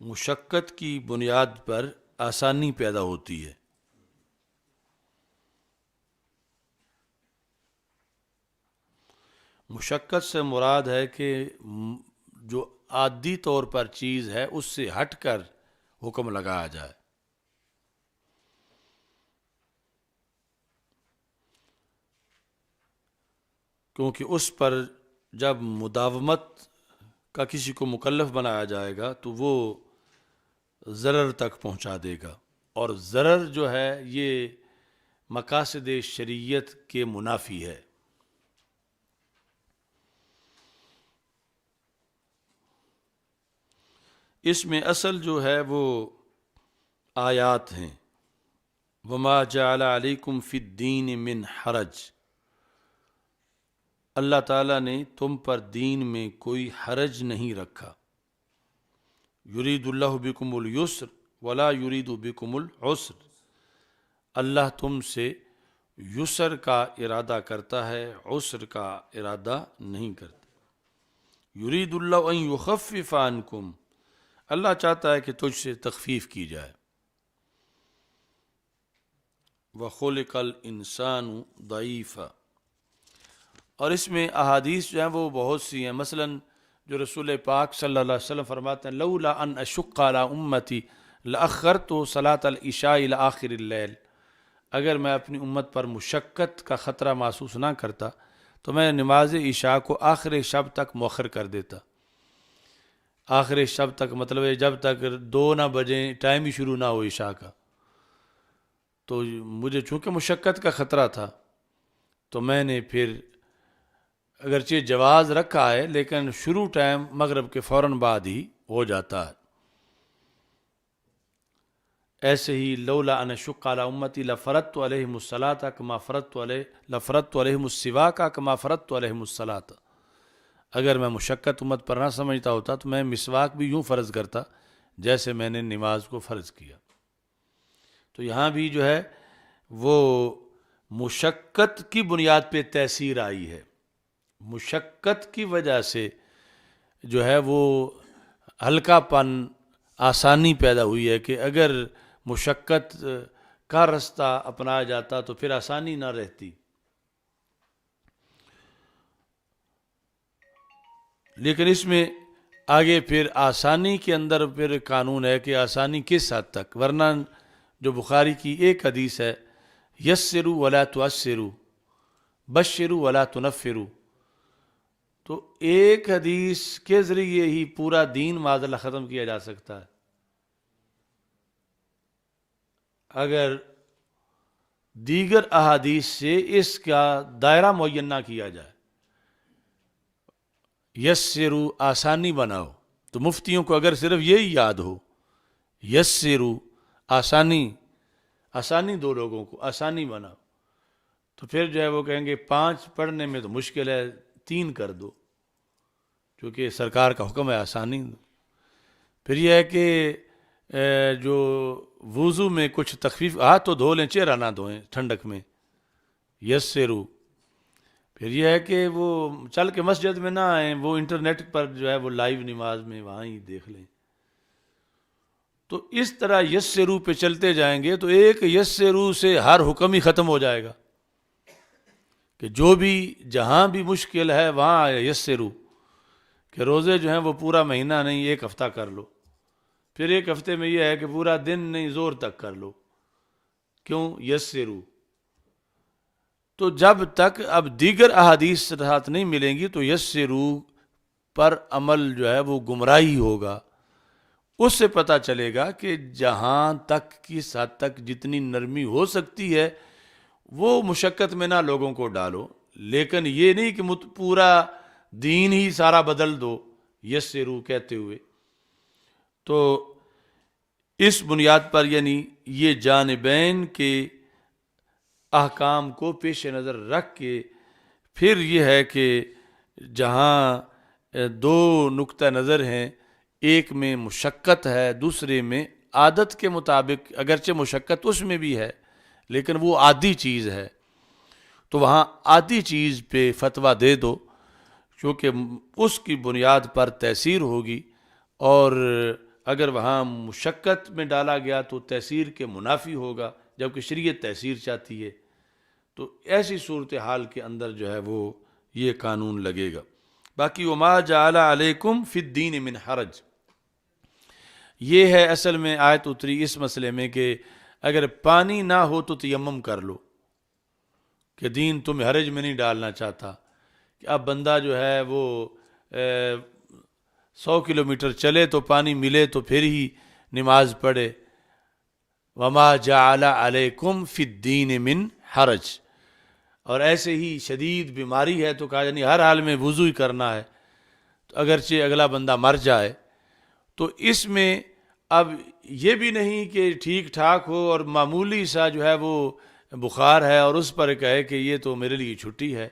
مشقت کی بنیاد پر آسانی پیدا ہوتی ہے۔ مشقت سے مراد ہے کہ جو عادی طور پر چیز ہے اس سے ہٹ کر حکم لگایا جائے۔ کیونکہ اس پر جب مداومت کا کسی کو مکلف بنایا جائے گا تو وہ ضرر تک پہنچا دے گا، اور ضرر جو ہے یہ مقاصد شریعت کے منافی ہے۔ اس میں اصل جو ہے وہ آیات ہیں۔ وما جعل علیکم فی الدین من حرج، اللہ تعالیٰ نے تم پر دین میں کوئی حرج نہیں رکھا۔ یرید اللہ بکم اليسر ولا یرید بکم العسر، اللہ تم سے یسر کا ارادہ کرتا ہے، عسر کا ارادہ نہیں کرتا۔ یرید اللہ ان یخفف عنکم، اللہ چاہتا ہے کہ تجھ سے تخفیف کی جائے۔ وَخُلِقَ الْإِنسَانُ ضَعِيفًا، اور اس میں احادیث جو ہیں وہ بہت سی ہیں۔ مثلا جو رسول پاک صلی اللہ علیہ وسلم فرماتے ہیں لولا ان اشق علی امتی لاخرت صلاۃ العشاء الی آخر اللیل، اگر میں اپنی امت پر مشقت کا خطرہ محسوس نہ کرتا تو میں نماز عشاء کو آخر شب تک مؤخر کر دیتا۔ آخر شب تک مطلب ہے جب تک 2 نہ بجیں، ٹائم ہی شروع نہ ہو عشاء کا۔ تو مجھے چونکہ مشقت کا خطرہ تھا تو میں نے پھر اگرچہ جواز رکھا ہے لیکن شروع ٹائم مغرب کے فوراً بعد ہی ہو جاتا ہے۔ ایسے ہی لولا ان اشق علی امتی لفرضت علیہم الصلاۃ کما لفرضت علیہم السواک کما فرضت علیہم الصلاۃ، اگر میں مشقت امت پر نہ سمجھتا ہوتا تو میں مسواک بھی یوں فرض کرتا جیسے میں نے نماز کو فرض کیا۔ تو یہاں بھی جو ہے وہ مشقت کی بنیاد پہ تاثیر آئی ہے، مشقت کی وجہ سے جو ہے وہ ہلکا پن، آسانی پیدا ہوئی ہے کہ اگر مشقت کا رستہ اپنایا جاتا تو پھر آسانی نہ رہتی۔ لیکن اس میں آگے پھر آسانی کے اندر پھر قانون ہے کہ آسانی کس حد تک، ورنہ جو بخاری کی ایک حدیث ہے یسروا ولا تعسروا بشروا ولا تنفروا، تو ایک حدیث کے ذریعے ہی پورا دین معاذ اللہ ختم کیا جا سکتا ہے۔ اگر دیگر احادیث سے اس کا دائرہ معین نہ کیا جائے، یسروا آسانی بناؤ، تو مفتیوں کو اگر صرف یہی یاد ہو یسروا آسانی دو لوگوں کو، آسانی بناؤ، تو پھر جو ہے وہ کہیں گے 5 پڑھنے میں تو مشکل ہے 3 کر دو، کیونکہ سرکار کا حکم ہے آسانی دو۔ پھر یہ ہے کہ جو وضو میں کچھ تخفیف، ہاتھ تو دھو لیں، چہرہ نہ دھوئیں ٹھنڈک میں، یسروا۔ پھر یہ ہے کہ وہ چل کے مسجد میں نہ آئیں، وہ انٹرنیٹ پر جو ہے وہ لائیو نماز میں وہاں ہی دیکھ لیں۔ تو اس طرح یسروا پہ چلتے جائیں گے تو ایک یسروا سے ہر حکم ہی ختم ہو جائے گا کہ جو بھی جہاں بھی مشکل ہے وہاں یسروا، کہ روزے جو ہیں وہ پورا مہینہ نہیں 1 ہفتہ کر لو، پھر 1 ہفتے میں یہ ہے کہ پورا دن نہیں زور تک کر لو، کیوں؟ یسروا۔ تو جب تک اب دیگر احادیث ساتھ نہیں ملیں گی تو یسروا پر عمل جو ہے وہ گمراہی ہوگا۔ اس سے پتہ چلے گا کہ جہاں تک کس حد تک جتنی نرمی ہو سکتی ہے وہ مشقت میں نہ لوگوں کو ڈالو، لیکن یہ نہیں کہ پورا دین ہی سارا بدل دو یسروا کہتے ہوئے۔ تو اس بنیاد پر یعنی یہ جانبین کے احکام کو پیش نظر رکھ کے پھر یہ ہے کہ جہاں 2 نقطہ نظر ہیں، ایک میں مشقت ہے، دوسرے میں عادت کے مطابق، اگرچہ مشقت اس میں بھی ہے لیکن وہ عادی چیز ہے، تو وہاں عادی چیز پہ فتویٰ دے دو کیونکہ اس کی بنیاد پر تاثیر ہوگی، اور اگر وہاں مشقت میں ڈالا گیا تو تحصیر کے منافی ہوگا، جبکہ شریعت تحصیر چاہتی ہے، تو ایسی صورتحال کے اندر جو ہے وہ یہ قانون لگے گا۔ باقی وما جعل علیکم فی الدین من حرج، یہ ہے اصل میں آیت اتری اس مسئلے میں کہ اگر پانی نہ ہو تو تیمم کر لو، کہ دین تمہیں حرج میں نہیں ڈالنا چاہتا کہ اب بندہ جو ہے وہ 100 کلومیٹر چلے تو پانی ملے تو پھر ہی نماز پڑھے۔ وما جعل علیکم فی الدین من حرج، اور ایسے ہی شدید بیماری ہے تو کہا یعنی ہر حال میں وضو ہی کرنا ہے، تو اگرچہ اگلا بندہ مر جائے تو اس میں اب یہ بھی نہیں کہ ٹھیک ٹھاک ہو اور معمولی سا جو ہے وہ بخار ہے اور اس پر کہے کہ یہ تو میرے لیے چھٹی ہے۔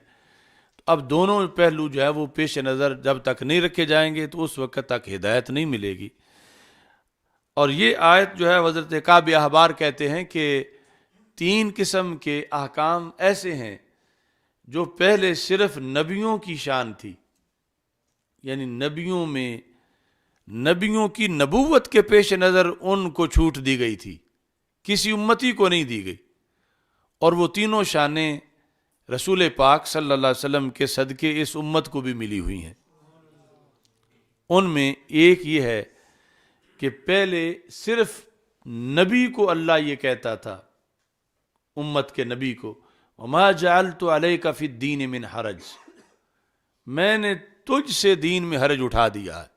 اب دونوں پہلو جو ہے وہ پیش نظر جب تک نہیں رکھے جائیں گے تو اس وقت تک ہدایت نہیں ملے گی۔ اور یہ آیت جو ہے حضرت کعب احبار کہتے ہیں کہ 3 قسم کے احکام ایسے ہیں جو پہلے صرف نبیوں کی شان تھی، یعنی نبیوں کی نبوت کے پیش نظر ان کو چھوٹ دی گئی تھی، کسی امتی کو نہیں دی گئی، اور وہ تینوں شانیں رسول پاک صلی اللہ علیہ وسلم کے صدقے اس امت کو بھی ملی ہوئی ہیں۔ ان میں ایک یہ ہے کہ پہلے صرف نبی کو اللہ یہ کہتا تھا، امت کے نبی کو، وما جعلت علیک فی الدین من حرج، میں نے تجھ سے دین میں حرج اٹھا دیا ہے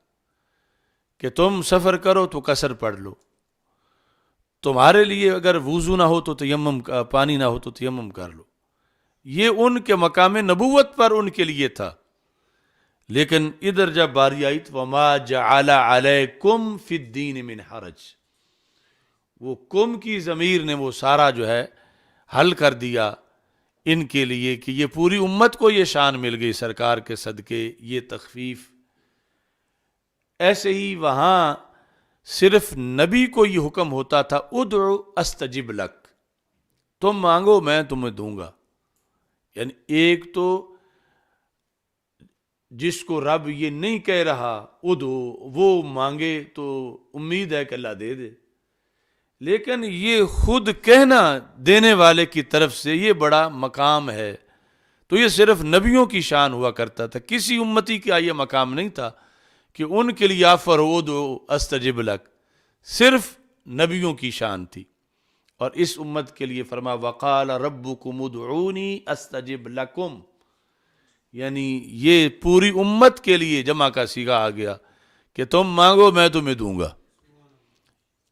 کہ تم سفر کرو تو قصر پڑھ لو، تمہارے لیے اگر وضو نہ ہو تو تیمم، پانی نہ ہو تو تیمم کر لو۔ یہ ان کے مقام نبوت پر ان کے لیے تھا، لیکن ادھر جب باری آئی تو وما جعل علیکم فی الدین من حرج، وہ کم کی ضمیر نے وہ سارا جو ہے حل کر دیا ان کے لیے کہ یہ پوری امت کو یہ شان مل گئی سرکار کے صدقے، یہ تخفیف۔ ایسے ہی وہاں صرف نبی کو یہ حکم ہوتا تھا ادعو استجب لک، تم مانگو میں تمہیں دوں گا، یعنی ایک تو جس کو رب یہ نہیں کہہ رہا ادعو، وہ مانگے تو امید ہے کہ اللہ دے دے، لیکن یہ خود کہنا دینے والے کی طرف سے یہ بڑا مقام ہے، تو یہ صرف نبیوں کی شان ہوا کرتا تھا، کسی امتی کا یہ مقام نہیں تھا کہ ان کے لیے آفر ادعو استجب لک، صرف نبیوں کی شان تھی۔ اور اس امت کے لیے فرما وقال ربکم ادعونی استجب لکم، یعنی یہ پوری امت کے لیے جمع کا صیغہ آ گیا کہ تم مانگو میں تمہیں دوں گا۔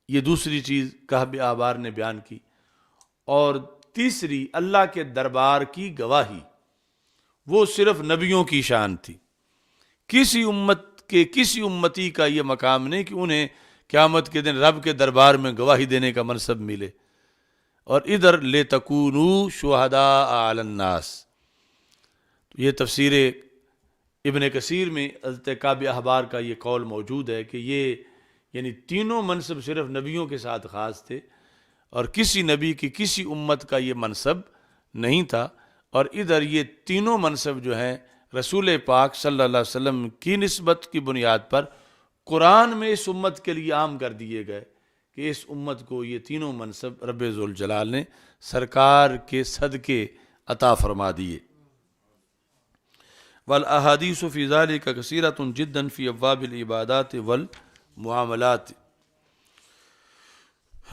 یہ دوسری چیز کعب احبار نے بیان کی۔ اور تیسری اللہ کے دربار کی گواہی، وہ صرف نبیوں کی شان تھی، کسی امت کے کسی امتی کا یہ مقام نہیں کہ انہیں قیامت کے دن رب کے دربار میں گواہی دینے کا منصب ملے۔ اور ادھر لِتَكُونُوا شُهَدَاءَ عَلَى النَّاسِ، یہ تفسیر ابن کثیر میں حضرت کعب احبار کا یہ قول موجود ہے کہ یہ یعنی تینوں منصب صرف نبیوں کے ساتھ خاص تھے اور کسی نبی کی کسی امت کا یہ منصب نہیں تھا، اور ادھر یہ تینوں منصب جو ہیں رسول پاک صلی اللہ علیہ وسلم کی نسبت کی بنیاد پر قرآن میں اس امت کے لیے عام کر دیے گئے کہ اس امت کو یہ تینوں منصب رب ذوالجلال نے سرکار کے صدقے عطا فرما دیے۔ والاحادیث فی ذلک کثیرۃ جدا فی ابواب العبادات والمعاملات۔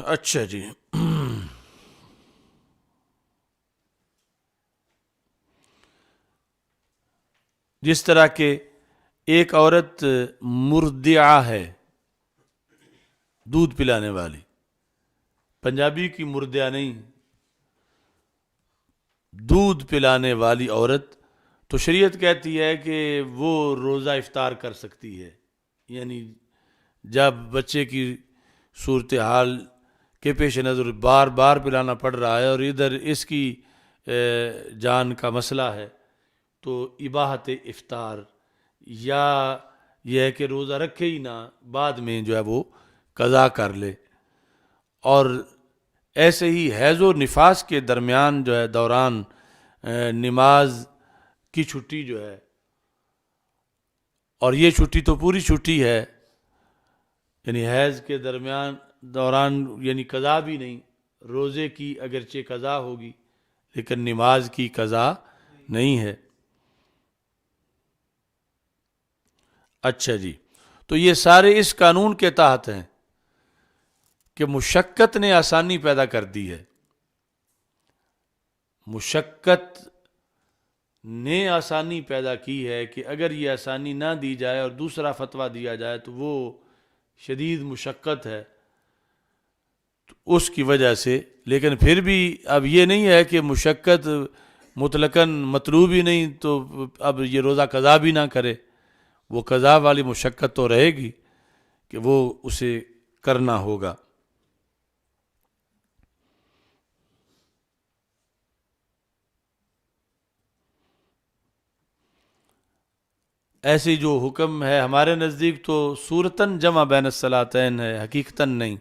اچھا جی، جس طرح کہ ایک عورت مرضعہ ہے، دودھ پلانے والی، پنجابی کی مرضعہ نہیں، دودھ پلانے والی عورت، تو شریعت کہتی ہے کہ وہ روزہ افطار کر سکتی ہے، یعنی جب بچے کی صورتحال کے پیش نظر بار بار پلانا پڑ رہا ہے اور ادھر اس کی جان کا مسئلہ ہے، تو اباحت افطار، یا یہ ہے کہ روزہ رکھے ہی نہ، بعد میں جو ہے وہ قضا کر لے۔ اور ایسے ہی حیض و نفاس کے درمیان جو ہے دوران نماز کی چھٹی جو ہے، اور یہ چھٹی تو پوری چھٹی ہے، یعنی حیض کے دوران یعنی قضا بھی نہیں، روزے کی اگرچہ قضا ہوگی لیکن نماز کی قضا نہیں ہے۔ اچھا جی، تو یہ سارے اس قانون کے تحت ہیں کہ مشقت نے آسانی پیدا کر دی ہے، مشقت نے آسانی پیدا کی ہے کہ اگر یہ آسانی نہ دی جائے اور دوسرا فتویٰ دیا جائے تو وہ شدید مشقت ہے، تو اس کی وجہ سے۔ لیکن پھر بھی اب یہ نہیں ہے کہ مشقت مطلقاً مطلوب ہی نہیں تو اب یہ روزہ قضا بھی نہ کرے، وہ قضا والی مشقت تو رہے گی کہ وہ اسے کرنا ہوگا۔ ایسی جو حکم ہے ہمارے نزدیک تو صورتاً جمع بین الصلاتین ہے، حقیقتاً نہیں،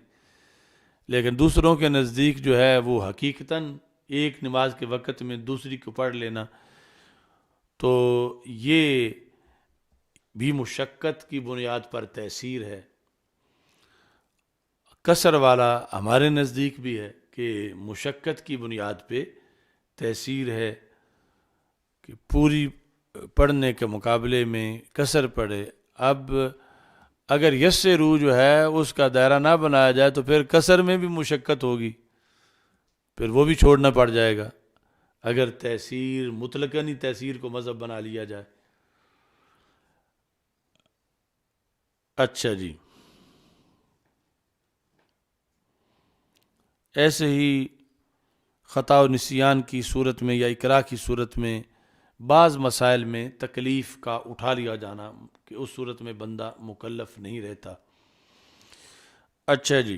لیکن دوسروں کے نزدیک جو ہے وہ حقیقتاً ایک نماز کے وقت میں دوسری کو پڑھ لینا، تو یہ بھی مشقت کی بنیاد پر تیسیر ہے۔ قصر والا ہمارے نزدیک بھی ہے کہ مشقت کی بنیاد پہ تیسیر ہے کہ پوری پڑھنے کے مقابلے میں قصر پڑھے۔ اب اگر یسرو جو ہے اس کا دائرہ نہ بنایا جائے تو پھر قصر میں بھی مشقت ہوگی، پھر وہ بھی چھوڑنا پڑ جائے گا اگر تیسیر مطلقاً ہی تیسیر کو مذہب بنا لیا جائے۔ اچھا جی، ایسے ہی خطا و نسیان کی صورت میں یا اکراہ کی صورت میں بعض مسائل میں تکلیف کا اٹھا لیا جانا کہ اس صورت میں بندہ مکلف نہیں رہتا۔ اچھا جی،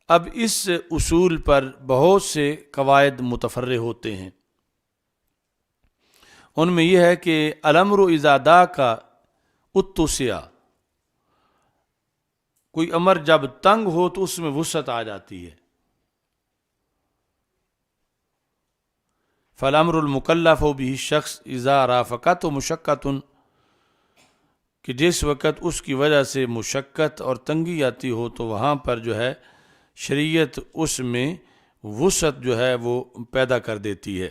اب اس اصول پر بہت سے قواعد متفرع ہوتے ہیں، ان میں یہ ہے کہ الامر اذا ضاق اتسع، کوئی امر جب تنگ ہو تو اس میں وسعت آ جاتی ہے۔ فالامر المکلف به الشخص اذا رافقت مشقۃ، کہ جس وقت اس کی وجہ سے مشقت اور تنگی آتی ہو تو وہاں پر جو ہے شریعت اس میں وسعت جو ہے وہ پیدا کر دیتی ہے۔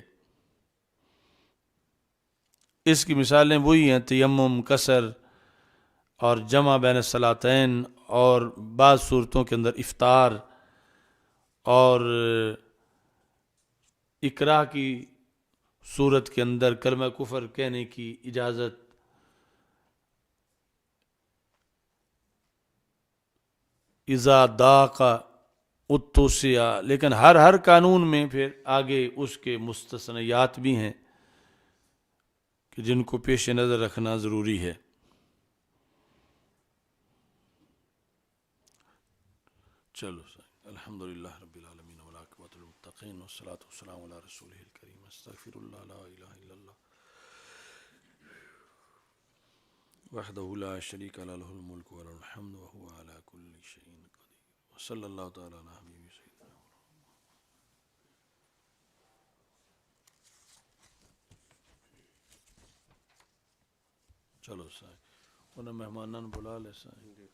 اس کی مثالیں وہی ہیں تیمم، قصر اور جمع بین الصلاتین، اور بعض صورتوں کے اندر افطار اور اکراہ کی صورت کے اندر کلمہ کفر کہنے کی اجازت۔ اذا ضاق اتسع، لیکن ہر قانون میں پھر آگے اس کے مستثنیات بھی ہیں کہ جن کو پیش نظر رکھنا ضروری ہے۔ چلو الحمدللہ رب العالمین والعاقبۃ للمتقین والصلاۃ والسلام علی رسولہ الکریم۔ استغفر اللہ لا الہ الا اللہ وحدہ لا شریک لہ لہ الملک وله الحمد وهو على كل شيء قدیر، وصلی اللہ تعالی علی حبیبہ سیدنا۔ چلو سائیں انہیں مہمانان بلا لے سائیں۔